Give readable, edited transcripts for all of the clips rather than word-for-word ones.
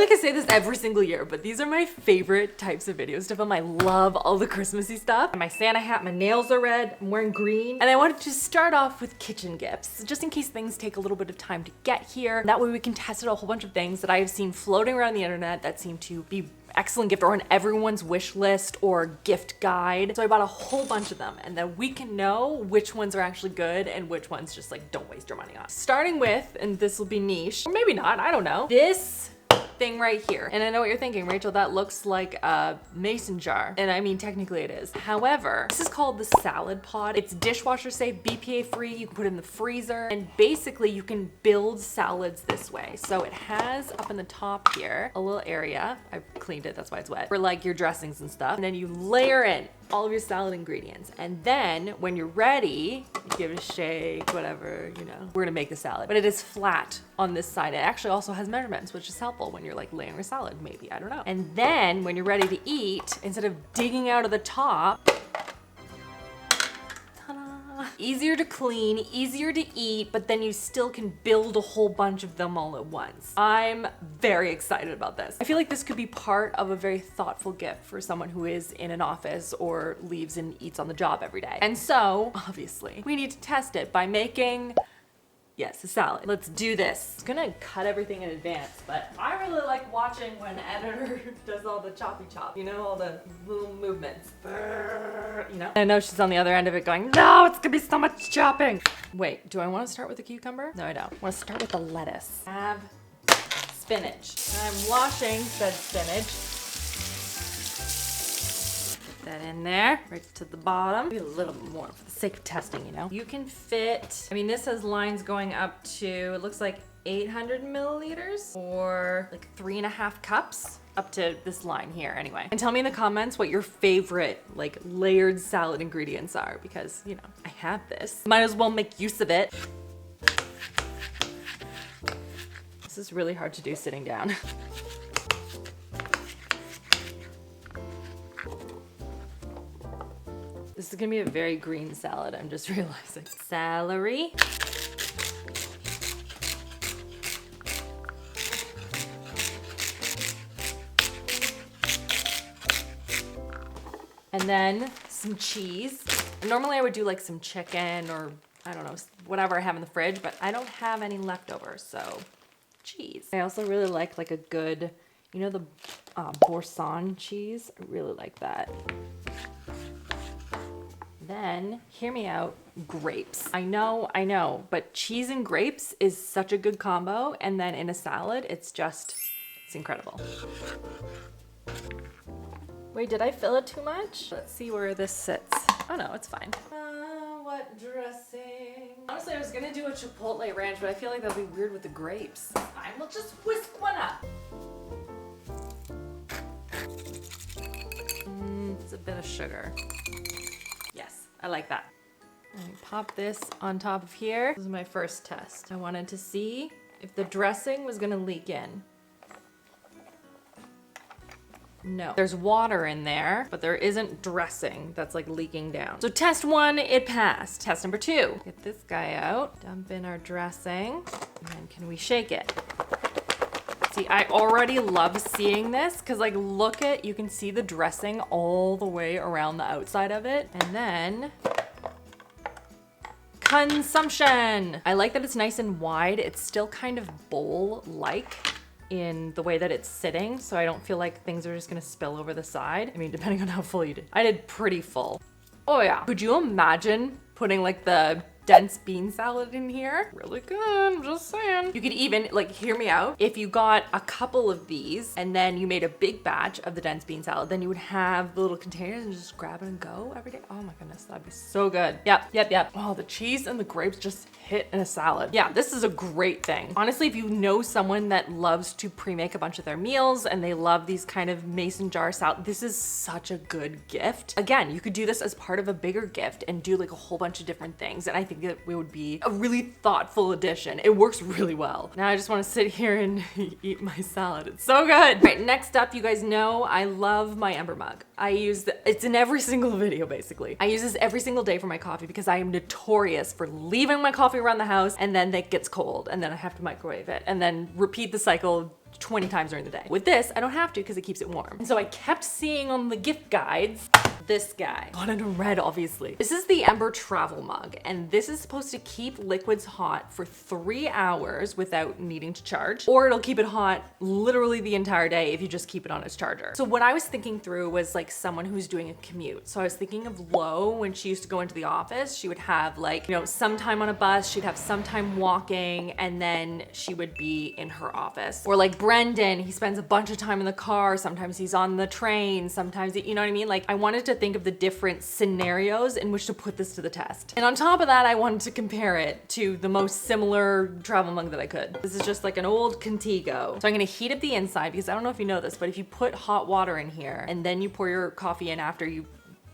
like I say this every single year, but these are my favorite types of videos to film. I love all the Christmassy stuff. My Santa hat, my nails are red, I'm wearing green. And I wanted to start off with kitchen gifts, just in case things take a little bit of time to get here. That way we can test out a whole bunch of things that I have seen floating around the internet that seem to be excellent gift or on everyone's wish list or gift guide. So I bought a whole bunch of them, and then we can know which ones are actually good and which ones just like don't waste your money on. Starting with, and this will be niche, or maybe not, I don't know, this thing right here. And I know what you're thinking, Rachel, that looks like a mason jar. And I mean, technically it is. However, this is called the salad pod. It's dishwasher safe, BPA free. You can put it in the freezer. And basically you can build salads this way. So it has up in the top here, a little area. I cleaned it, that's why it's wet. For like your dressings and stuff. And then you layer in all of your salad ingredients. And then when you're ready, you give it a shake, whatever, you know. We're gonna make the salad. But it is flat on this side. It actually also has measurements, which is helpful when you're like layering a salad, maybe, I don't know. And then when you're ready to eat, instead of digging out of the top, easier to clean, easier to eat, but then you still can build a whole bunch of them all at once. I'm very excited about this. I feel like this could be part of a very thoughtful gift for someone who is in an office or leaves and eats on the job every day. And so, obviously, we need to test it by making, yes, a salad. Let's do this. I'm gonna cut everything in advance, but I really like watching when editor does all the choppy chop, you know, all the little movements, you know? I know she's on the other end of it going, no, it's gonna be so much chopping. Wait, do I wanna start with the cucumber? No, I don't. I wanna start with the lettuce. I have spinach. I'm washing said spinach. That in there, right to the bottom. Maybe a little bit more for the sake of testing, you know? You can fit, I mean, this has lines going up to, it looks like 800 milliliters or like 3.5 cups up to this line here anyway. And tell me in the comments what your favorite like layered salad ingredients are, because, you know, I have this. Might as well make use of it. This is really hard to do sitting down. This is gonna be a very green salad, I'm just realizing. Celery. And then some cheese. And normally I would do like some chicken or I don't know, whatever I have in the fridge, but I don't have any leftovers, so cheese. I also really like a good, you know, the Boursin cheese? I really like that. Then, hear me out, grapes. I know, but cheese and grapes is such a good combo, and then in a salad, it's incredible. Wait, did I fill it too much? Let's see where this sits. Oh no, it's fine. What dressing? Honestly, I was gonna do a chipotle ranch, but I feel like that'll be weird with the grapes. Fine, we'll just whisk one up. It's a bit of sugar. Yes, I like that. And pop this on top of here. This is my first test. I wanted to see if the dressing was gonna leak in. No. There's water in there, but there isn't dressing that's like leaking down. So test 1, it passed. Test number 2. Get this guy out, dump in our dressing, and then can we shake it? See, I already love seeing this because like look at, you can see the dressing all the way around the outside of it. And then consumption. I like that it's nice and wide. It's still kind of bowl-like in the way that it's sitting, so I don't feel like things are just gonna spill over the side. I mean, depending on how full you did. I did pretty full. Oh yeah. Could you imagine putting like the dense bean salad in here? Really good, I'm just saying. You could even, like, hear me out. If you got a couple of these and then you made a big batch of the dense bean salad, then you would have the little containers and just grab it and go every day. Oh my goodness, that'd be so good. Yep. Oh, the cheese and the grapes just hit in a salad. Yeah, this is a great thing. Honestly, if you know someone that loves to pre-make a bunch of their meals and they love these kind of mason jar salad, this is such a good gift. Again, you could do this as part of a bigger gift and do like a whole bunch of different things. And I think that it would be a really thoughtful addition. It works really well. Now I just want to sit here and eat my salad. It's so good. All right, next up, you guys know I love my Ember mug. I use it's in every single video basically. I use this every single day for my coffee because I am notorious for leaving my coffee around the house and then it gets cold and then I have to microwave it and then repeat the cycle 20 times during the day. With this, I don't have to because it keeps it warm. And so I kept seeing on the gift guides this guy. Got it in red, obviously. This is the Ember Travel Mug, and this is supposed to keep liquids hot for 3 hours without needing to charge, or it'll keep it hot literally the entire day if you just keep it on its charger. So what I was thinking through was like someone who's doing a commute. So I was thinking of Lo when she used to go into the office. She would have like, you know, some time on a bus, she'd have some time walking, and then she would be in her office. Or like Brendan, he spends a bunch of time in the car. Sometimes he's on the train, sometimes, you know what I mean? Like I wanted to think of the different scenarios in which to put this to the test. And on top of that, I wanted to compare it to the most similar travel mug that I could. This is just like an old Contigo. So I'm gonna heat up the inside because I don't know if you know this, but if you put hot water in here and then you pour your coffee in after you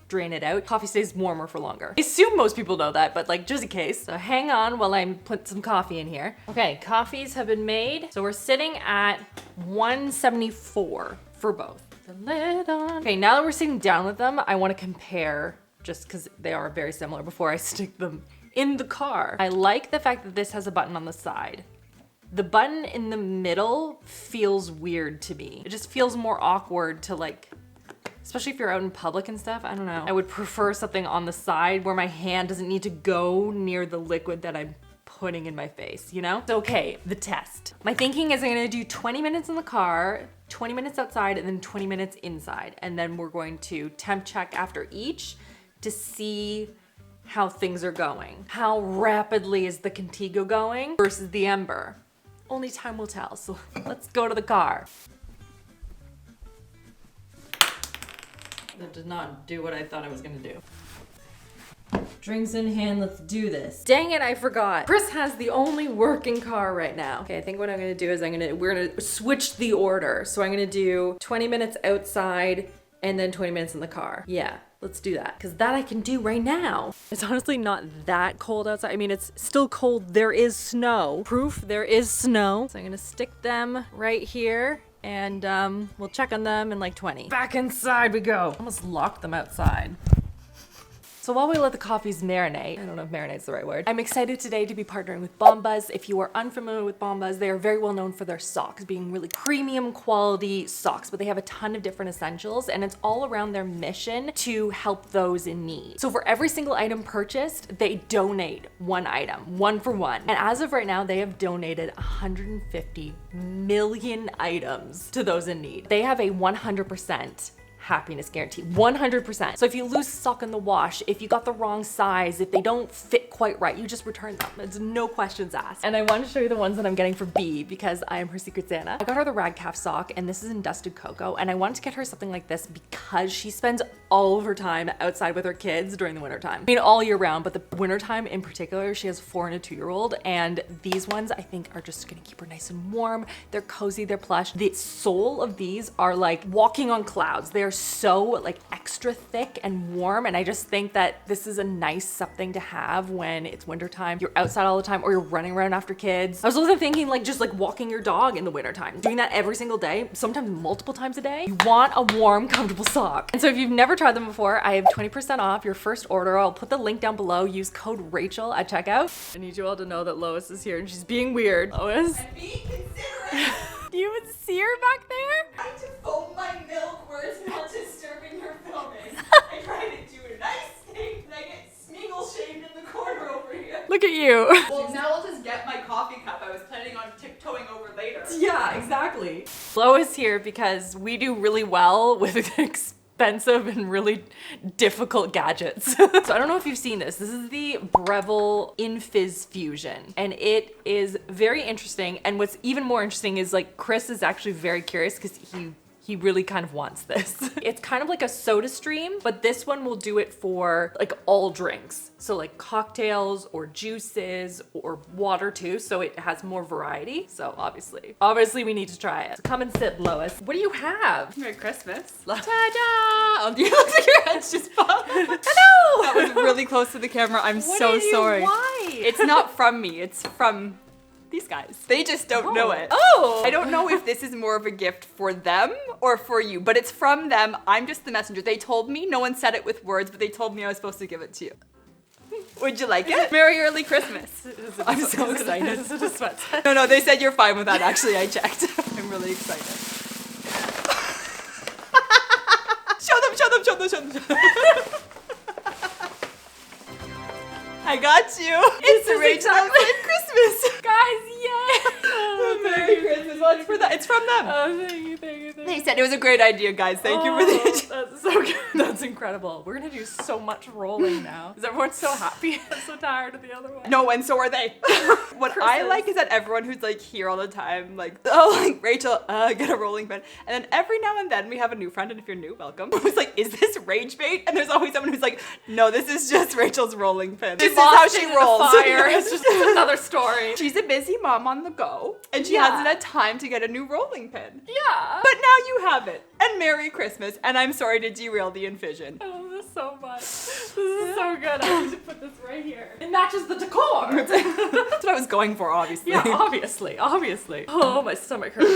drain it out, coffee stays warmer for longer. I assume most people know that, but like just in case. So hang on while I put some coffee in here. Okay, coffees have been made. So we're sitting at 174 for both. The lid on. Okay, now that we're sitting down with them, I want to compare just because they are very similar before I stick them in the car. I like the fact that this has a button on the side. The button in the middle feels weird to me. It just feels more awkward to like, especially if you're out in public and stuff, I don't know. I would prefer something on the side where my hand doesn't need to go near the liquid that I'm putting in my face, you know? So, okay, the test. My thinking is I'm gonna do 20 minutes in the car, 20 minutes outside, and then 20 minutes inside. And then we're going to temp check after each to see how things are going. How rapidly is the Contigo going versus the Ember? Only time will tell, so let's go to the car. That did not do what I thought I was gonna do. Drinks in hand, let's do this. Dang it, I forgot. Chris has the only working car right now. Okay, I think what I'm gonna do is we're gonna switch the order. So I'm gonna do 20 minutes outside and then 20 minutes in the car. Yeah, let's do that. Cause that I can do right now. It's honestly not that cold outside. I mean, it's still cold. There is snow. Proof there is snow. So I'm gonna stick them right here. And we'll check on them in like 20. Back inside we go. Almost locked them outside. So while we let the coffees marinate, I don't know if marinate's the right word, I'm excited today to be partnering with Bombas. If you are unfamiliar with Bombas, they are very well known for their socks, being really premium quality socks, but they have a ton of different essentials, and it's all around their mission to help those in need. So for every single item purchased, they donate one item, 1 for 1. And as of right now, they have donated 150 million items to those in need. They have a 100% happiness guarantee, 100%. So if you lose a sock in the wash, if you got the wrong size, if they don't fit quite right, you just return them. It's no questions asked. And I want to show you the ones that I'm getting for B because I am her secret Santa. I got her the rag calf sock, and this is in dusted cocoa, and I wanted to get her something like this because she spends all of her time outside with her kids during the winter time. I mean, all year round, but the winter time in particular, she has a 4 and a 2-year-old, and these ones I think are just gonna keep her nice and warm. They're cozy, they're plush. The sole of these are like walking on clouds. They're so like extra thick and warm, and I just think that this is a nice something to have when it's wintertime, you're outside all the time, or you're running around after kids. I was also thinking like just like walking your dog in the wintertime, doing that every single day, sometimes multiple times a day. You want a warm, comfortable sock. And so if you've never tried them before, I have 20% off your first order. I'll put the link down below. Use code Rachel at checkout. I need you all to know that Lois is here and she's being weird. Lois? I'm being considerate. Do you even see her back there? I had to foam my milk where it's not disturbing her filming. I try to do a nice thing and I get Smeagol shamed in the corner over here. Look at you. Well, now I'll just get my coffee cup. I was planning on tiptoeing over later. Yeah, exactly. Lois here because we do really well with expensive and really difficult gadgets. So I don't know if you've seen this. This is the Breville In-Fizz Fusion, and it is very interesting. And what's even more interesting is like Chris is actually very curious because he really kind of wants this. It's kind of like a soda stream, but this one will do it for like all drinks. So like cocktails or juices or water too. So it has more variety. So obviously we need to try it. So come and sit, Lois. What do you have? Merry Christmas. Ta-da! Oh, you look like your head's just popped. Hello! That was really close to the camera. I'm so sorry. Why? It's not from me. It's from these guys. They just don't know it. Oh! I don't know if this is more of a gift for them or for you, but it's from them. I'm just the messenger. They told me, no one said it with words, but they told me I was supposed to give it to you. Would you like it? Merry early Christmas. I'm so excited. Is it a sweat? No, they said you're fine with that. Actually, I checked. I'm really excited. Show them. I got you. It's a RachhLovesLife Christmas. Guys, yay! Oh, Merry Christmas. Well, it's from them. Oh, thank you. They said it was a great idea, guys. Thank you for the. That's so good. That's incredible. We're gonna do so much rolling now. Is everyone so happy? I'm so tired of the other one. No, and so are they. What I like is that everyone who's like here all the time, like, oh, like Rachel, get a rolling pin. And then every now and then we have a new friend, and if you're new, welcome. Who's like, is this rage bait? And there's always someone who's like, no, this is just Rachel's rolling pin. This is how she rolls. It's just another story. She's a busy mom on the go, and she hasn't had time to get a new rolling pin. Yeah. But now you have it. And Merry Christmas. And I'm sorry to derail the InFizz. I love this so much. This is so good. I need to put this right here. It matches the decor. That's what I was going for, obviously. Yeah, obviously. Oh, my stomach hurts.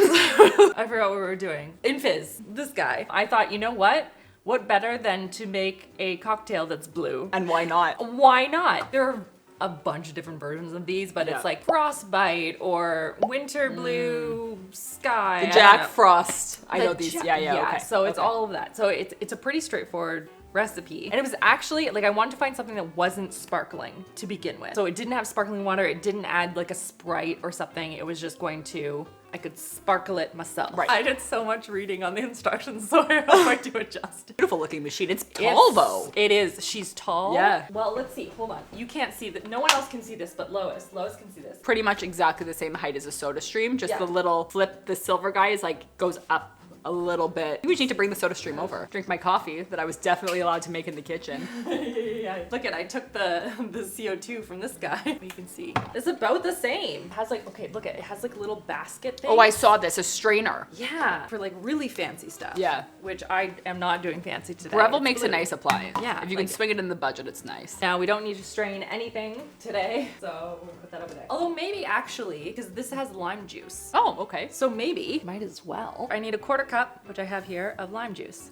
I forgot what we were doing. In-Fizz, this guy. I thought, you know what? What better than to make a cocktail that's blue? And why not? Why not? There are a bunch of different versions of these, but it's like frostbite or winter blue sky. The Jack Frost. I know these. Yeah, okay. So it's all of that. So it's a pretty straightforward recipe. And it was actually, like, I wanted to find something that wasn't sparkling to begin with. So it didn't have sparkling water. It didn't add like a Sprite or something. It was just going to, I could sparkle it myself. Right. I did so much reading on the instructions, so I hope I do it justice. Beautiful looking machine. It's tall though. It is. She's tall. Yeah. Well, let's see. Hold on. You can't see that. No one else can see this, but Lois can see this. Pretty much exactly the same height as a soda stream. Just the little flip, the silver guy is like, goes up a little bit. We just need to bring the soda stream over. Drink my coffee that I was definitely allowed to make in the kitchen. Yeah. Look at, I took the CO2 from this guy. You can see. It's about the same. It has like, okay, look at it. It has like little basket things. Oh, I saw this, a strainer. Yeah. For like really fancy stuff. Yeah. Which I am not doing fancy today. Breville makes a nice appliance. Yeah. If you can swing it in the budget, it's nice. Now we don't need to strain anything today, so we'll put that over there. Although maybe actually, because this has lime juice. Oh, okay. So maybe, might as well. I need a 1/4 cup, which I have here, of lime juice.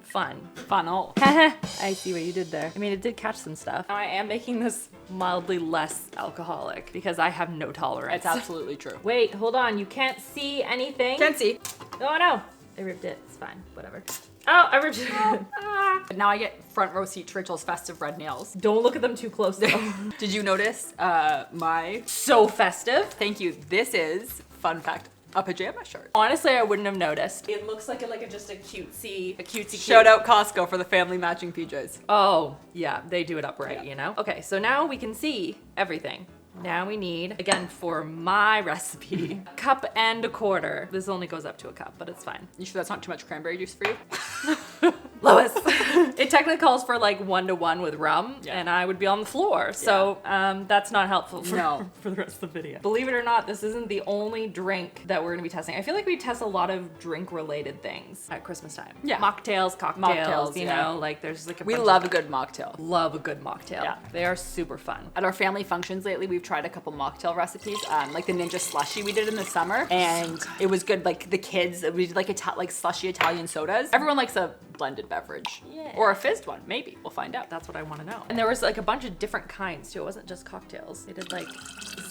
Fun. Funnel. I see what you did there. I mean, it did catch some stuff. Now I am making this mildly less alcoholic because I have no tolerance. It's absolutely true. Wait, hold on. You can't see anything? Can't see. Oh no. I ripped it. It's fine. Whatever. Oh, I ripped it. But now I get front row seat to Rachel's festive red nails. Don't look at them too close though. Did you notice my... So festive. Thank you. This is, fun fact, a pajama shirt. Honestly, I wouldn't have noticed. It looks like just a cutesy cute. Shout out Costco for the family matching PJs. Oh, yeah, they do it up right, you know? Okay, so now we can see everything. Now we need, again, for my recipe, 1 1/4 cups. This only goes up to 1 cup, but it's fine. You sure that's not too much cranberry juice for you? Lois. It technically calls for like 1-to-1 with rum, and I would be on the floor. So that's not helpful for the rest of the video. Believe it or not, this isn't the only drink that we're gonna be testing. I feel like we test a lot of drink related things at Christmas time. Yeah. Mocktails, cocktails, you know, like there's like we love a good mocktail. Love a good mocktail. Yeah. They are super fun. At our family functions lately, we've tried a couple mocktail recipes, like the Ninja Slushy we did in the summer, and it was good. Like the kids, we did like slushy Italian sodas. Everyone likes a blended beverage. Yeah. Or a fizzed one, maybe. We'll find out. That's what I want to know. And there was like a bunch of different kinds too. It wasn't just cocktails. They did like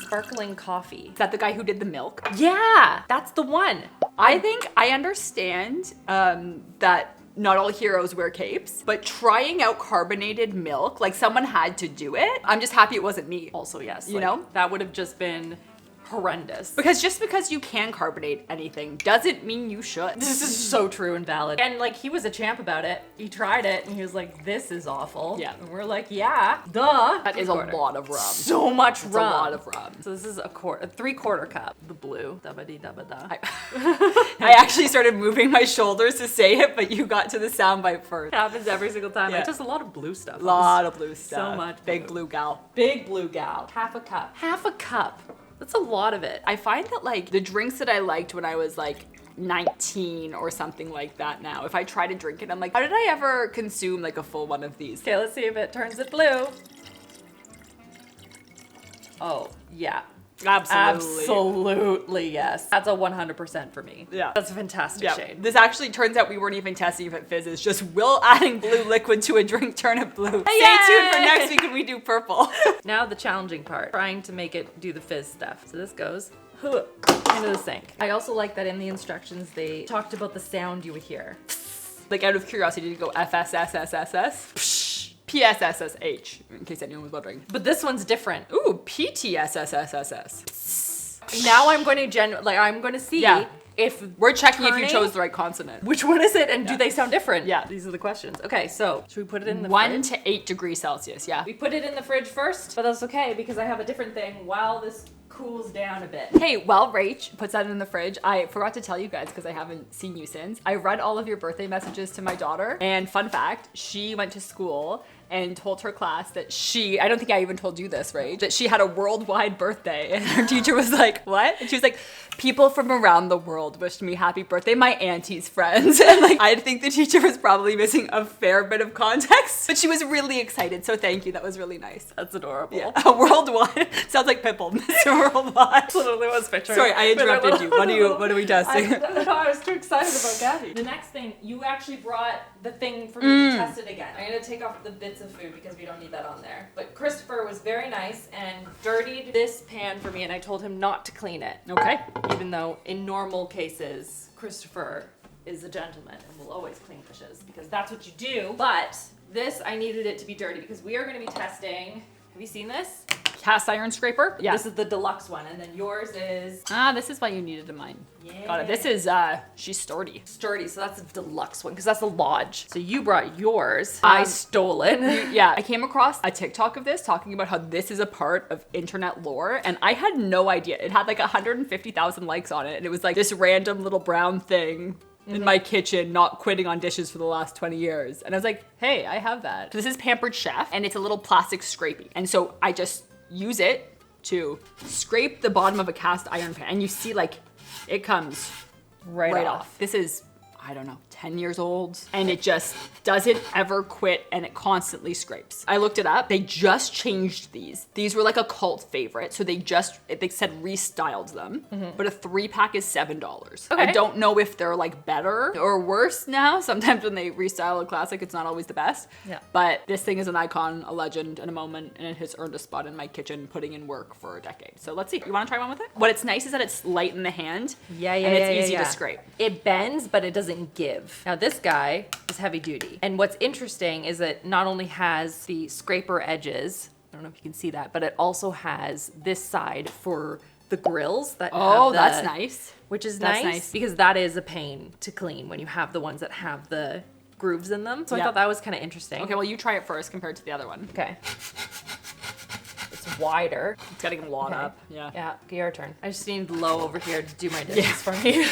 sparkling coffee. Is that the guy who did the milk? Yeah, that's the one. I think I understand that not all heroes wear capes, but trying out carbonated milk, like someone had to do it. I'm just happy it wasn't me. Also, yes. You know? That would have just been horrendous. Because just because you can carbonate anything doesn't mean you should. This is so true and valid. And like he was a champ about it. He tried it and he was like, this is awful. Yeah. And we're like, yeah, duh. That is a lot of rum. So much rum. It's a lot of rum. So this is a 3/4 cup. The blue. Dabba-dee-dabba-da. I actually started moving my shoulders to say it, but you got to the soundbite first. It happens every single time. Yeah. It's just a lot of blue stuff. A lot of blue stuff. So much. Big blue gal. Big blue gal. 1/2 cup. 1/2 cup. That's a lot of it. I find that like the drinks that I liked when I was like 19 or something like that now, if I try to drink it, I'm like, how did I ever consume like a full one of these? Okay, let's see if it turns it blue. Oh, yeah. Absolutely, yes. That's a 100% for me. Yeah. That's a fantastic shade. This actually turns out we weren't even testing if it fizzes. Just Will adding blue liquid to a drink turn it blue. Stay tuned for next week when we do purple. Now the challenging part, trying to make it do the fizz stuff. So this goes into the sink. I also like that in the instructions they talked about the sound you would hear. Like out of curiosity, did you go FSSSSS? PSSSH, in case anyone was wondering. But this one's different. Ooh, PTSSSSS. Now I'm going to I'm going to see if we're checking if you chose the right consonant. Which one is it, and do they sound different? Yeah, these are the questions. Okay, so should we put it in the 1 fridge? to 8 degrees Celsius, yeah. We put it in the fridge first, but that's okay because I have a different thing while this cools down a bit. Hey, while Rach puts that in the fridge, I forgot to tell you guys because I haven't seen you since. I read all of your birthday messages to my daughter, and fun fact, she went to school and told her class that I don't think I even told you this, Rach, that she had a worldwide birthday. And her teacher was like, what? And she was like, people from around the world wished me happy birthday, my auntie's friends. And like, I think the teacher was probably missing a fair bit of context, but she was really excited. So thank you, that was really nice. That's adorable. Yeah. Worldwide. Sounds like Pipple, Mr. Worldwide. Literally was picturing. Sorry, I interrupted you. What are we testing? I was too excited about Gabby. The next thing, you actually brought the thing for me to test it again. I'm gonna take off the bits of food because we don't need that on there. But Christopher was very nice and dirtied this pan for me, and I told him not to clean it. Okay. Even though in normal cases, Christopher is a gentleman and will always clean dishes because that's what you do. But this, I needed it to be dirty because we are gonna be testing, have you seen this? Cast iron scraper? Yeah. This is the deluxe one, and then yours is... This is why you needed mine. Yeah. Got it. This is, she's sturdy. Sturdy, so that's the deluxe one, because that's the Lodge. So you brought yours. I stole it. Yeah, I came across a TikTok of this talking about how this is a part of internet lore, and I had no idea. It had like 150,000 likes on it, and it was like this random little brown thing in my kitchen, not quitting on dishes for the last 20 years. And I was like, hey, I have that. This is Pampered Chef, and it's a little plastic scrapey. And so I just use it to scrape the bottom of a cast iron pan. And you see like, it comes right off. This is, I don't know, 10 years old, and it just doesn't ever quit, and it constantly scrapes. I looked it up. They just changed these. These were like a cult favorite, so they said restyled them, but a 3-pack is $7. Okay. I don't know if they're like better or worse now. Sometimes when they restyle a classic, it's not always the best. Yeah. But this thing is an icon, a legend, and a moment, and it has earned a spot in my kitchen, putting in work for a decade. So let's see. You want to try one with it? What it's nice is that it's light in the hand. Yeah, and it's easy to scrape. It bends, but it doesn't give. Now this guy is heavy duty. And what's interesting is it not only has the scraper edges, I don't know if you can see that, but it also has this side for the grills that that's nice. Which is That's nice nice. because that is a pain to clean when you have the ones that have the grooves in them. So I thought that was kind of interesting. Okay, well you try it first compared to the other one. Okay. It's wider. It's getting a lot up. Yeah. Yeah, okay, your turn. I just need low over here to do my dishes for me.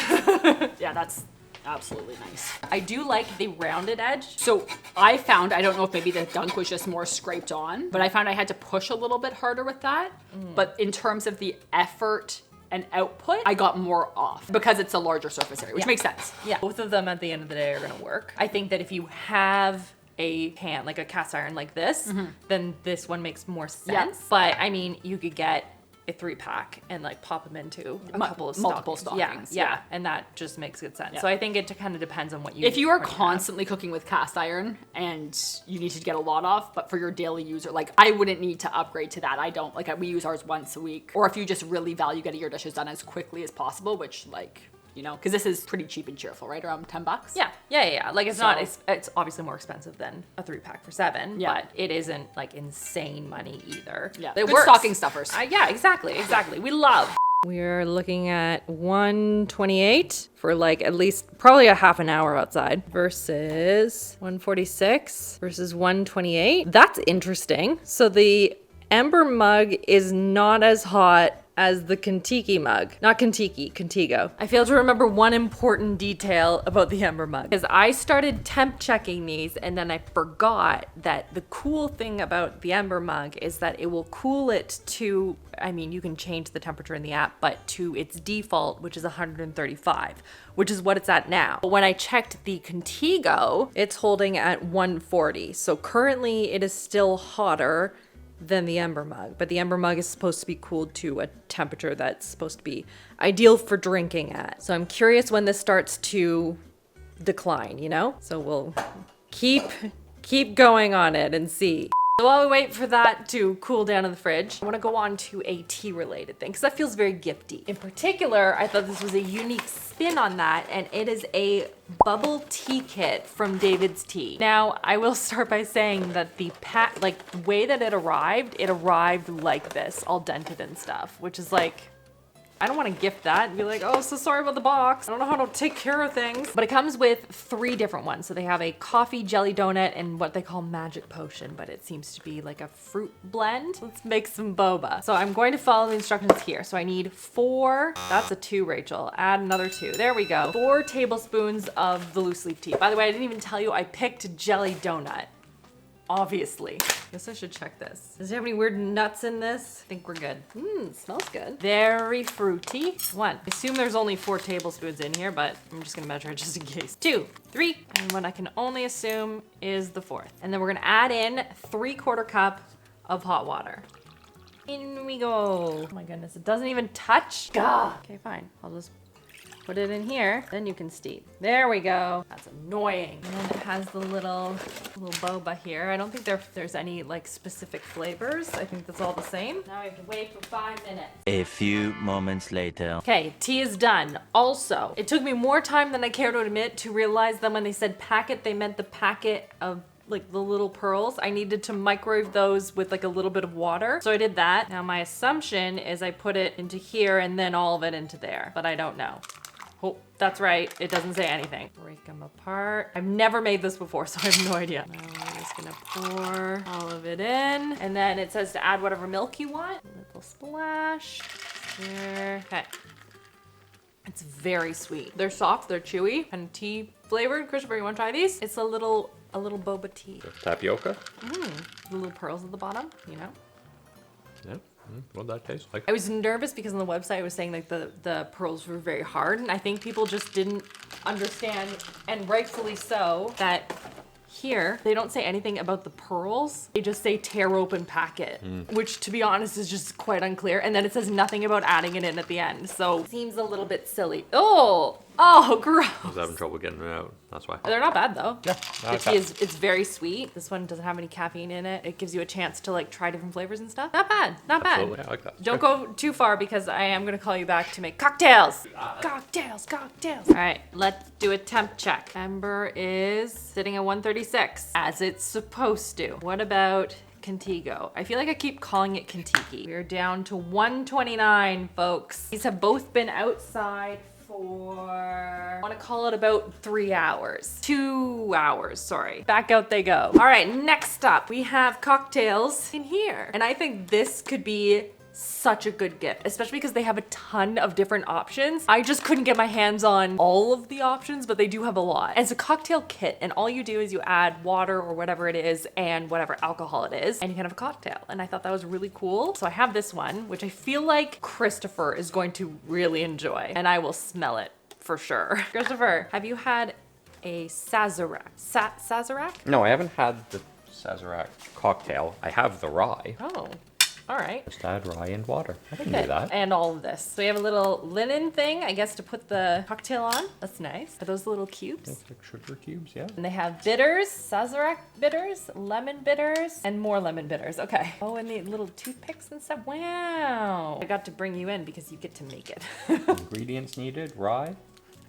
Yeah, that's absolutely nice. I do like the rounded edge. So I found, I don't know if maybe the dunk was just more scraped on, but I found I had to push a little bit harder with that. But in terms of the effort and output, I got more off because it's a larger surface area, which makes sense. Yeah, both of them at the end of the day are gonna work. I think that if you have a pan, like a cast iron like this, then this one makes more sense. Yeah. But I mean, you could get a 3-pack and like pop them into a couple of multiple stockings. stockings. Yeah, and that just makes good sense. Yeah. So I think it kind of depends on what you. If you are what you have. constantly cooking with cast iron and you need to get a lot off, but for your daily user, like I wouldn't need to upgrade to that. I don't, like we use ours once a week. Or if you just really value getting your dishes done as quickly as possible, which like, you know, because this is pretty cheap and cheerful, right? Around $10. Yeah. Like it's not, it's obviously more expensive than a 3-pack for $7, Yeah. but it isn't like insane money either. Yeah, It good works. stocking stuffers. Yeah, exactly. We love. We're looking at 128 for like at least probably a half an hour outside versus 146 versus 128. That's interesting. So the Ember mug is not as hot as the Kentucky mug. Not Kentucky, Contigo. I failed to remember one important detail about the Ember mug. Because I started temp checking these and then I forgot that the cool thing about the Ember mug is that it will cool it to, I mean, you can change the temperature in the app, but to its default, which is 135, which is what it's at now. But when I checked the Contigo, it's holding at 140. So currently it is still hotter than the Ember Mug, but the Ember Mug is supposed to be cooled to a temperature that's supposed to be ideal for drinking at. So I'm curious when this starts to decline, you know? So we'll keep going on it and see. So while we wait for that to cool down in the fridge, I want to go on to a tea related thing because that feels very gifty. In particular, I thought this was a unique spin on that, and it is a bubble tea kit from David's Tea. Now, I will start by saying that the way that it arrived like this, all dented and stuff, which is like, I don't want to gift that and be like, oh, so sorry about the box. I don't know how to take care of things. But it comes with 3 different ones. So they have a coffee jelly donut and what they call magic potion, but it seems to be like a fruit blend. Let's make some boba. So I'm going to follow the instructions here. So I need 4, that's a 2, Rachel. Add another 2. There we go. 4 tablespoons of the loose leaf tea. By the way, I didn't even tell you I picked jelly donut. Obviously. Guess I should check this. Does it have any weird nuts in this? I think we're good. It smells good. Very fruity. 1. I assume there's only 4 tablespoons in here, but I'm just gonna measure it just in case. 2, 3, and what I can only assume is the 4th. And then we're gonna add in 3/4 cup of hot water. In we go. Oh my goodness, it doesn't even touch. Gah. Okay, fine. I'll just put it in here, then you can steep. There we go. That's annoying. And then it has the little boba here. I don't think there's any like specific flavors. I think that's all the same. Now we have to wait for 5 minutes. A few moments later. Okay, tea is done. Also, it took me more time than I care to admit to realize that when they said packet, they meant the packet of like the little pearls. I needed to microwave those with like a little bit of water. So I did that. Now my assumption is I put it into here and then all of it into there, but I don't know. Oh, that's right. It doesn't say anything. Break them apart. I've never made this before, so I have no idea. Now we're just gonna pour all of it in. And then it says to add whatever milk you want. A little splash. There. Okay. It's very sweet. They're soft, they're chewy, and tea flavored. Christopher, you wanna try these? It's a little boba tea. Tapioca? The little pearls at the bottom, you know? Yeah. What that tastes like? I was nervous because on the website it was saying like the pearls were very hard, and I think people just didn't understand, and rightfully so, that here they don't say anything about the pearls. They just say tear open packet, which to be honest is just quite unclear. And then it says nothing about adding it in at the end. So seems a little bit silly. Oh, gross. I was having trouble getting it out. That's why. They're not bad though. Yeah. The tea it's very sweet. This one doesn't have any caffeine in it. It gives you a chance to like try different flavors and stuff. Not bad, not bad. Absolutely. I like that. Don't go too far because I am gonna call you back to make cocktails. Cocktails. All right, let's do a temp check. Ember is sitting at 136 as it's supposed to. What about Contigo? I feel like I keep calling it Contiki. We're down to 129, folks. These have both been outside for, I want to call it about 3 hours. 2 hours, sorry. Back out they go. All right, next up, we have cocktails in here. And I think this could be such a good gift, especially because they have a ton of different options. I just couldn't get my hands on all of the options, but they do have a lot. And it's a cocktail kit, and all you do is you add water or whatever it is and whatever alcohol it is, and you can have a cocktail. And I thought that was really cool. So I have this one, which I feel like Christopher is going to really enjoy, and I will smell it for sure. Christopher, have you had a Sazerac? Sazerac? No, I haven't had the Sazerac cocktail. I have the rye. Oh. All right. Just add rye and water. I can Okay, do that. and all of this. So we have a little linen thing, I guess, to put the cocktail on. That's nice. Are those the little cubes? It's like sugar cubes, yeah. And they have bitters, Sazerac bitters, lemon bitters, and more lemon bitters. Okay. Oh, and the little toothpicks and stuff. Wow. I got to bring you in because you get to make it. Ingredients needed, rye,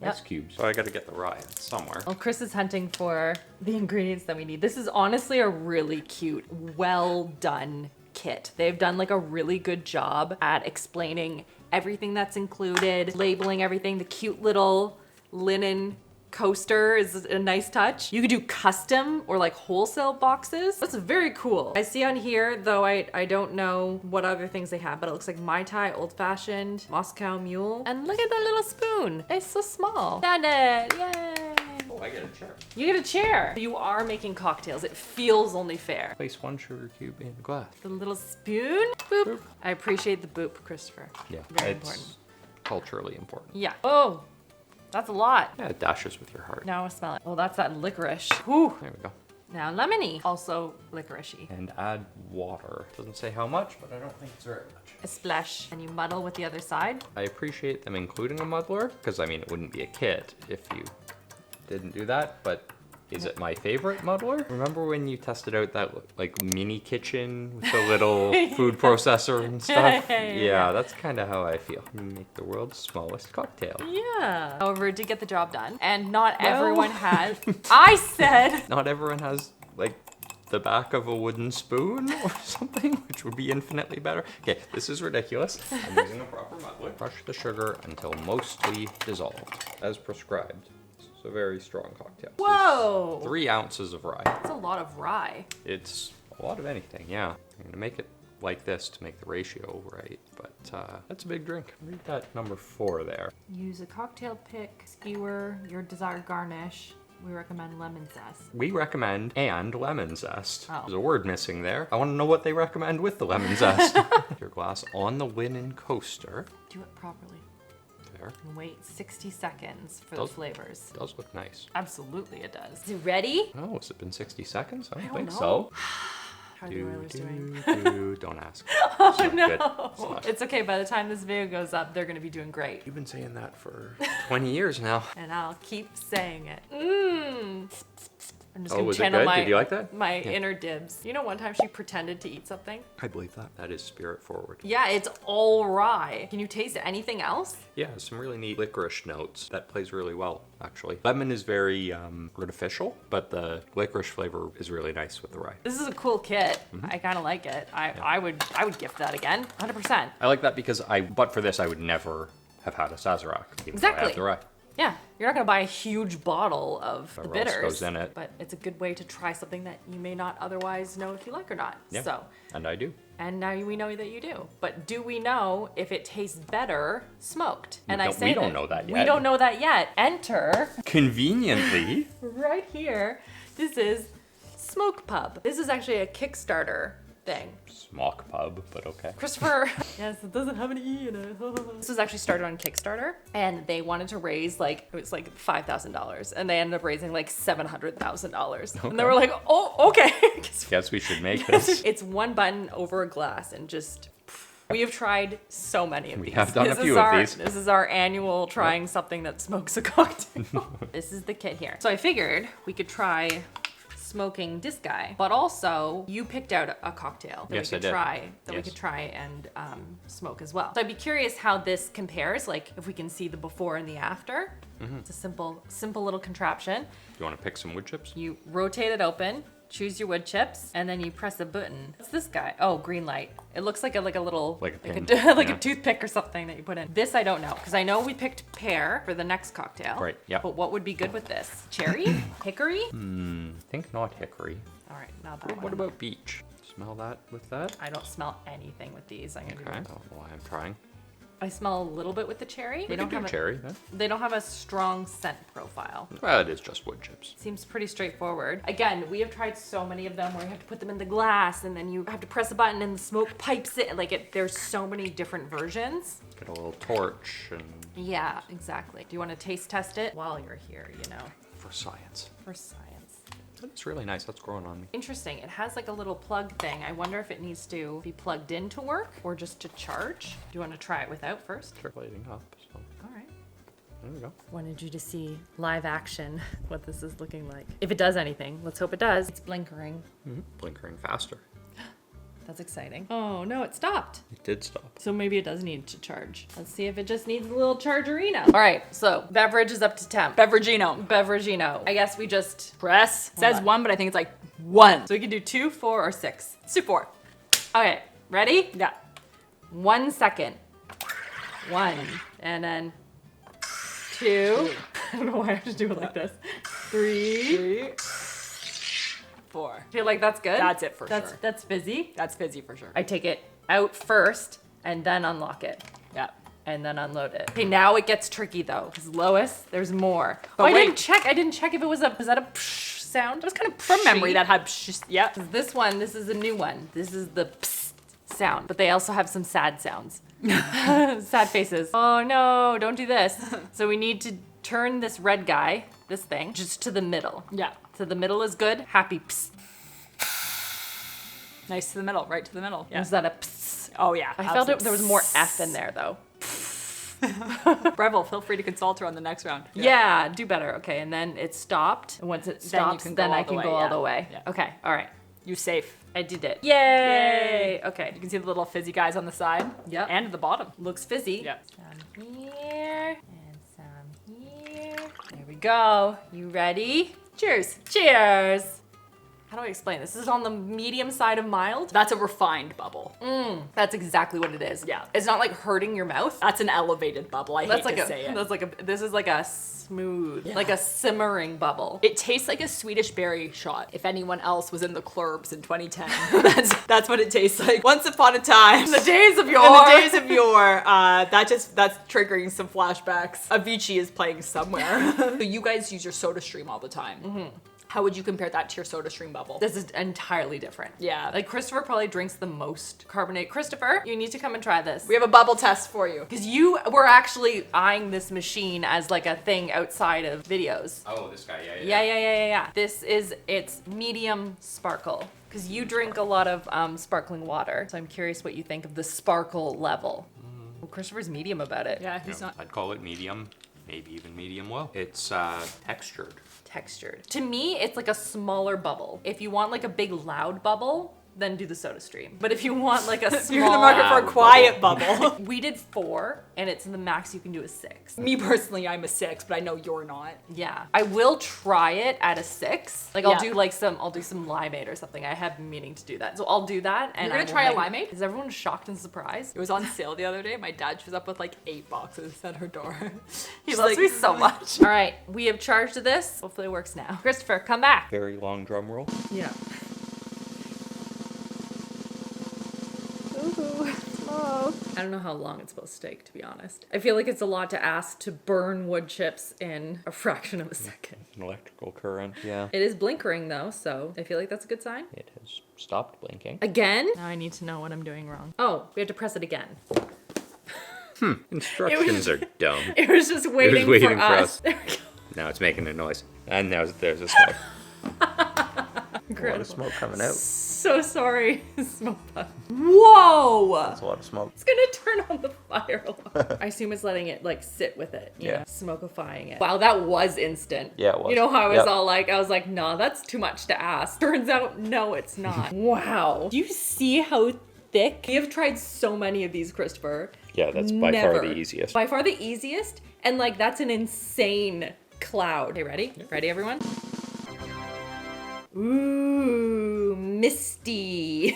ice Yep. cubes. So I got to get the rye somewhere. Well, Chris is hunting for the ingredients that we need. This is honestly a really cute, well done kit. They've done like a really good job at explaining everything that's included, labeling everything. The cute little linen coaster is a nice touch. You could do custom or like wholesale boxes. That's very cool. I see on here, though I don't know what other things they have, but it looks like Mai Tai, Old Fashioned, Moscow Mule. And look at that little spoon. It's so small. Found it. Yay. Oh, I get a chair. You get a chair. You are making cocktails. It feels only fair. Place 1 sugar cube in glass. The little spoon. Boop. I appreciate the boop, Christopher. Yeah, Very it's important. culturally important. Yeah. Oh, that's a lot. Yeah, it dashes with your heart. Now I smell it. Oh, that's that licorice. Whew. There we go. Now lemony, also licoricey. And add water. Doesn't say how much, but I don't think it's very much. A splash, and you muddle with the other side. I appreciate them including a muddler, because I mean, it wouldn't be a kit if you didn't do that, but is it my favorite muddler? Remember when you tested out that like mini kitchen with the little food processor and stuff? Yeah, that's kind of how I feel. You make the world's smallest cocktail. Yeah. However, it did get the job done, and not everyone has. I said. Not everyone has like the back of a wooden spoon or something, which would be infinitely better. Okay, this is ridiculous. I'm using a proper muddler. Crush the sugar until mostly dissolved, as prescribed. It's a very strong cocktail. Whoa! 3 ounces of rye. That's a lot of rye. It's a lot of anything, yeah. I'm gonna make it like this to make the ratio right, but that's a big drink. Read that number 4 there. Use a cocktail pick, skewer, your desired garnish. We recommend lemon zest. We recommend and lemon zest. Oh. There's a word missing there. I want to know what they recommend with the lemon zest. Your glass on the linen coaster. Do it properly. There. And wait 60 seconds for the Does- flavors. Does look nice. Absolutely it does. Is it ready? Oh, has it been 60 seconds? I don't don't think know. so. How are the Oilers doing? Don't ask. Oh It's not no! good. It's not. It's okay, by the time this video goes up, they're gonna be doing great. You've been saying that for 20 years now. And I'll keep saying it. Mmm. I'm just Oh, gonna was it channel good? my, Did you like that? my inner dibs. You know, one time she pretended to eat something? I believe that. That is spirit forward. Yeah, it's all rye. Can you taste anything else? Yeah, some really neat licorice notes. That plays really well, actually. Lemon is very artificial, but the licorice flavor is really nice with the rye. This is a cool kit. Mm-hmm. I kind of like it. I would gift that again, 100%. I like that because but for this, I would never have had a Sazerac. Even though I Exactly. have the rye. Yeah, you're not gonna buy a huge bottle of the Whatever else bitters, goes in it. but it's a good way to try something that you may not otherwise know if you like or not. Yeah. So, And I do. and now we know that you do. But do we know if it tastes better smoked? And I don't- say we don't know that We yet. don't know that yet. Enter Conveniently. right here. This is Smokepub. This is actually a Kickstarter thing. Smokpub, but okay. Christopher, yes, it doesn't have an E in it. This was actually started on Kickstarter, and they wanted to raise it was like $5,000, and they ended up raising like $700,000. And they were like, oh, okay. Guess we should make this. It's one button over a glass, and just. We have tried so many of these. We have done a This is few of our- these. This is our annual trying something that smokes a cocktail. This is the kit here. So I figured we could try smoking this guy, but also you picked out a cocktail that Yes, we I could did. try Yes. and smoke as well. So I'd be curious how this compares, like if we can see the before and the after. Mm-hmm. It's a simple little contraption. Do you want to pick some wood chips? You rotate it open, choose your wood chips, and then you press a button. What's this guy? Oh, green light. It looks like a little Like a pin. like Yeah. a toothpick or something that you put in. This I don't know, because I know we picked pear for the next cocktail. Right, yeah. But what would be good with this? Cherry? Hickory? I think not hickory. All right, not that one. What about beach? Smell that with that? I don't smell anything with these. I'm gonna Okay. do I that. don't know why I'm trying. I smell a little bit with the cherry. We can do cherry. Yeah. They don't have a strong scent profile. Well, it is just wood chips. Seems pretty straightforward. Again, we have tried so many of them where you have to put them in the glass and then you have to press a button and the smoke pipes it. There's so many different versions. Get a little torch and Yeah, exactly. Do you want to taste test it while you're here, for science. for science? That's really nice. That's growing on me. Interesting. It has like a little plug thing. I wonder if it needs to be plugged in to work or just to charge. Do you want to try it without first? Start lighting up. So All right. there we go. Wanted you to see live action what this is looking like. If it does anything, let's hope it does. It's blinkering. Blinkering faster. That's exciting. Oh no, it stopped. It did stop. So maybe it does need to charge. Let's see if it just needs a little chargerino. All right, so beverage is up to temp. Beveragino. I guess we just press. It says Hold on. 1, but I think it's like 1. So we can do 2, 4, or 6. Let's do 4. Okay, ready? Yeah. 1 second. 1, and then 2. I don't know why I have to do it like this. 3. 4. Feel like that's good? That's it for That's sure. That's fizzy. That's fizzy for sure. I take it out first and then unlock it. Yeah. And then unload it. Okay, now it gets tricky though, because Lois, there's more. But Oh, I wait. didn't check. I didn't check if it was that a psh sound? It was kind of from memory that had yeah. This is a new one. This is the psst sound, but they also have some sad sounds. Sad faces. Oh no, don't do this. So we need to turn this red guy, this thing, just to the middle. Yeah. So the middle is good. Happy psst. Nice to the middle, right to the middle. Yeah. Is that a psst? Oh yeah. I felt there was more F in there though. Breville, feel free to consult her on the next round. Yeah, do better. Okay, and then it stopped. And once it stops, then I can go all the way. Yeah. Okay, all right. You safe. I did it. Yay! Okay. You can see the little fizzy guys on the side. Yep. And at the bottom. Looks fizzy. Yeah. Some here and some here. There we go. You ready? Cheers. Cheers! How do I explain this? This is on the medium side of mild. That's a refined bubble. That's exactly what it is. Yeah. It's not like hurting your mouth. That's an elevated bubble. I hate to say it. That's like a, this is like a smooth, like a simmering bubble. It tastes like a Swedish berry shot. If anyone else was in the clubs in 2010, that's what it tastes like. Once upon a time, The days of yore. in the days of yore, that's triggering some flashbacks. Avicii is playing somewhere. So you guys use your Soda Stream all the time. How would you compare that to your Soda Stream bubble? This is entirely different. Yeah. Like Christopher probably drinks the most carbonate. Christopher, you need to come and try this. We have a bubble test for you. Because you were actually eyeing this machine as like a thing outside of videos. Oh, this guy, yeah. Yeah. This is its medium sparkle. Because you drink a lot of sparkling water. So I'm curious what you think of the sparkle level. Well, Christopher's medium about it. Yeah, he's not. I'd call it medium, maybe even medium well. It's textured. Textured. To me, it's like a smaller bubble. If you want like a big loud bubble, then do the Soda Stream. But if you want like a small... You're in the market for a quiet bubble. We did 4, and it's the max you can do is 6. Me personally, I'm a 6, but I know you're not. Yeah. I will try it at a 6. Like I'll Yeah. do I'll do some limeade or something. I have been meaning to do that. So I'll do that. And You're gonna I will try a make- limeade? Is everyone shocked and surprised? It was on sale the other day. My dad shows up with like 8 boxes at her door. He She's loves like, me so much. All right, we have charged this. Hopefully it works now. Christopher, come back. Very long drum roll. Yeah. I don't know how long it's supposed to take, to be honest. I feel like it's a lot to ask to burn wood chips in a fraction of a second. An electrical current. Yeah. It is blinkering though, so I feel like that's a good sign. It has stopped blinking. Again? Now I need to know what I'm doing wrong. Oh, we have to press it again. Instructions are dumb. It was just waiting, waiting for us. There we go. Now it's making a noise. And now there's a smoke. A lot of Incredible. smoke coming out. So sorry, Smokepub. Whoa! That's a lot of smoke. It's gonna turn on the fire alarm. I assume it's letting it like sit with it. You Yeah. know, smokifying it. Wow, that was instant. Yeah, it was. You know how I was Yep. all like, nah, that's too much to ask. Turns out, no, it's not. Wow. Do you see how thick? We have tried so many of these, Christopher. Yeah, that's by far Never. the easiest. By far the easiest, and like that's an insane cloud. Okay, ready? Ready, everyone? Ooh, misty.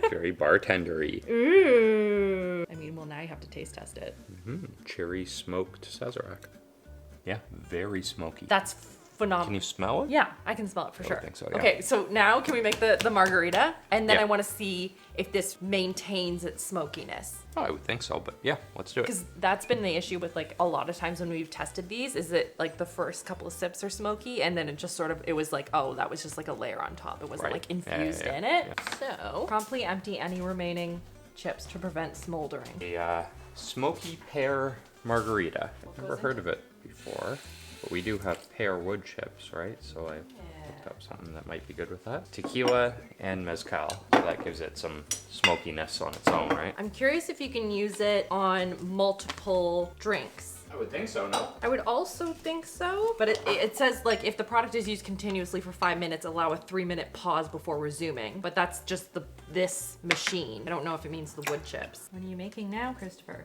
Very bartendery. Ooh. I mean, well, now you have to taste test it. Cherry smoked Sazerac. Yeah, very smoky. That's phenomenal. Can you smell it? Yeah, I can smell it for I sure. would think so, yeah. Okay, so now can we make the margarita? And then Yeah. I want to see if this maintains its smokiness. Oh, I would think so, but yeah, let's do it. Because that's been the issue with like a lot of times when we've tested these is that like the first couple of sips are smoky and then it just sort of, it was like, oh, that was just like a layer on top. It wasn't Right. like Yeah, infused yeah, in it. So promptly empty any remaining chips to prevent smoldering. A smoky pear margarita. I've never heard of it before, but we do have pear wood chips, right? So I looked up something that might be good with that. Tequila and mezcal. So that gives it some smokiness on its own, right? I'm curious if you can use it on multiple drinks. I would think so, no? I would also think so, but it says like if the product is used continuously for 5 minutes, allow a 3-minute pause before resuming. But that's just this machine. I don't know if it means the wood chips. What are you making now, Christopher?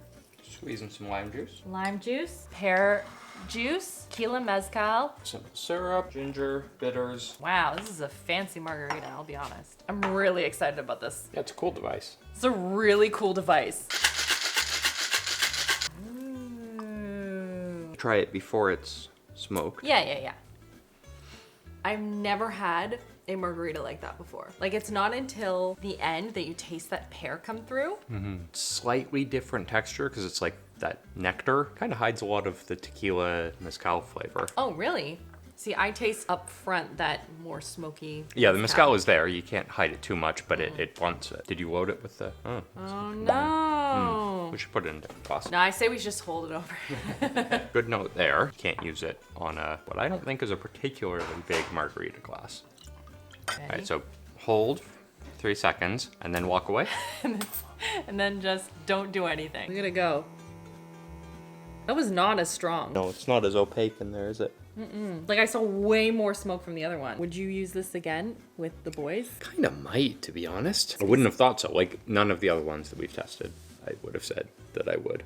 Squeezing some lime juice. Lime juice, pear juice, tequila mezcal. Simple syrup, ginger, bitters. Wow, this is a fancy margarita, I'll be honest. I'm really excited about this. Yeah, it's a cool device. It's a really cool device. Try it before it's smoked. Yeah. I've never had a margarita like that before. Like it's not until the end that you taste that pear come through. Slightly different texture because it's like that nectar kind of hides a lot of the tequila mezcal flavor. Oh, really? See, I taste up front that more smoky. Yeah, the mezcal is there. You can't hide it too much, but it wants it. Did you load it with the? Oh, Oh no. we should put it in a different glass. No, I say we just hold it over. Good note there. You can't use it on a what I don't think is a particularly big margarita glass. All right, so hold 3 seconds and then walk away. And then just don't do anything. Look at it go. That was not as strong. No, it's not as opaque in there, is it? Like I saw way more smoke from the other one. Would you use this again with the boys? Kind of might, to be honest. I wouldn't have thought so. Like none of the other ones that we've tested, I would have said that I would.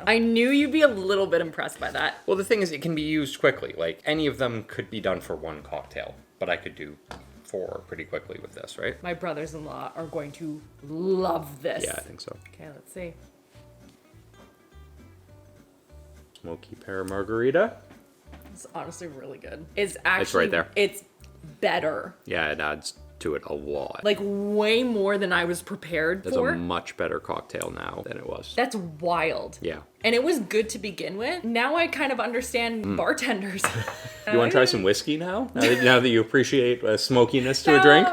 I knew you'd be a little bit impressed by that. Well, the thing is, it can be used quickly. Like any of them could be done for one cocktail, but I could do 4 pretty quickly with this, right? My brothers-in-law are going to love this. Yeah, I think so. Okay, let's see. Smoky pear margarita. It's honestly really good. It's actually right there. It's better. Yeah, it adds to it a lot. Like way more than I was prepared It's for. a much better cocktail now than it was. That's wild. Yeah. And it was good to begin with. Now I kind of understand bartenders. You want to try some whiskey now? Now that you appreciate smokiness to a drink?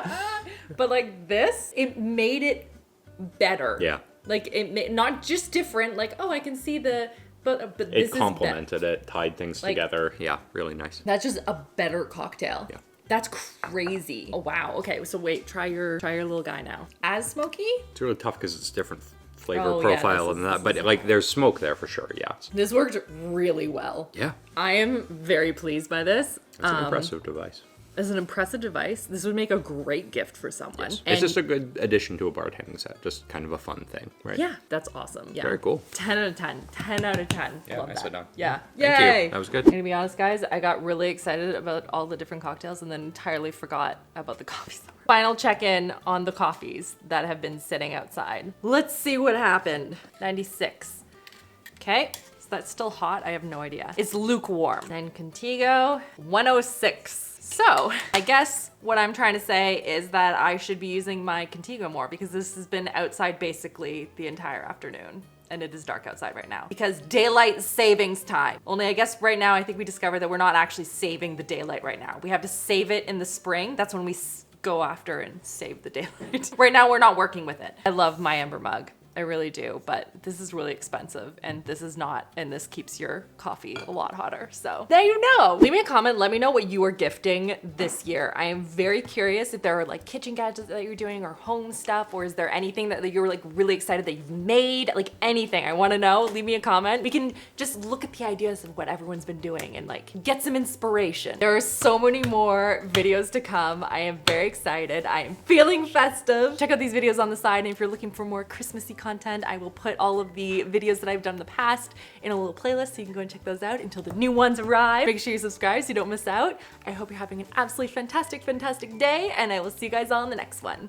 But like this, it made it better. Yeah. Like it made, not just different, like, oh, I can see the, but this It complemented it, tied things Like- together. Yeah, really nice. That's just a better cocktail. Yeah. That's crazy. Oh, wow. Okay, so wait, try your little guy now. As smoky? It's really tough because it's different flavor Oh, yeah, profile this and is- that, but like there's smoke there for sure. Yeah. This worked really well. Yeah. I am very pleased by this. It's an impressive device. It's an impressive device. This would make a great gift for someone. Yes. And It's just a good addition to a bartending set. Just kind of a fun thing, right? yeah, that's awesome. Yeah. Very cool. 10 out of 10. 10 out of 10. Yeah, Love nicely that. done. Yeah. Thank Yay. you. That was good. I'm gonna be honest, guys. I got really excited about all the different cocktails and then entirely forgot about the coffees. Final check-in on the coffees that have been sitting outside. Let's see what happened. 96. Okay. So that's still hot. I have no idea. It's lukewarm. Then Contigo, 106. So I guess what I'm trying to say is that I should be using my Contigo more because this has been outside basically the entire afternoon. And it is dark outside right now because daylight savings time. Only I guess right now I think we discovered that we're not actually saving the daylight right now. We have to save it in the spring. That's when we go after and save the daylight. Right now we're not working with it. I love my Ember mug. I really do, but this is really expensive and this is not, and this keeps your coffee a lot hotter. So there you know. Leave me a comment, let me know what you are gifting this year. I am very curious if there are like kitchen gadgets that you're doing or home stuff, or is there anything that you're like really excited that you've made, like anything. I wanna know, leave me a comment. We can just look at the ideas of what everyone's been doing and like get some inspiration. There are so many more videos to come. I am very excited. I am feeling festive. Check out these videos on the side, and if you're looking for more Christmassy content, I will put all of the videos that I've done in the past in a little playlist so you can go and check those out until the new ones arrive. Make sure you subscribe so you don't miss out. I hope you're having an absolutely fantastic, fantastic day, and I will see you guys all in the next one.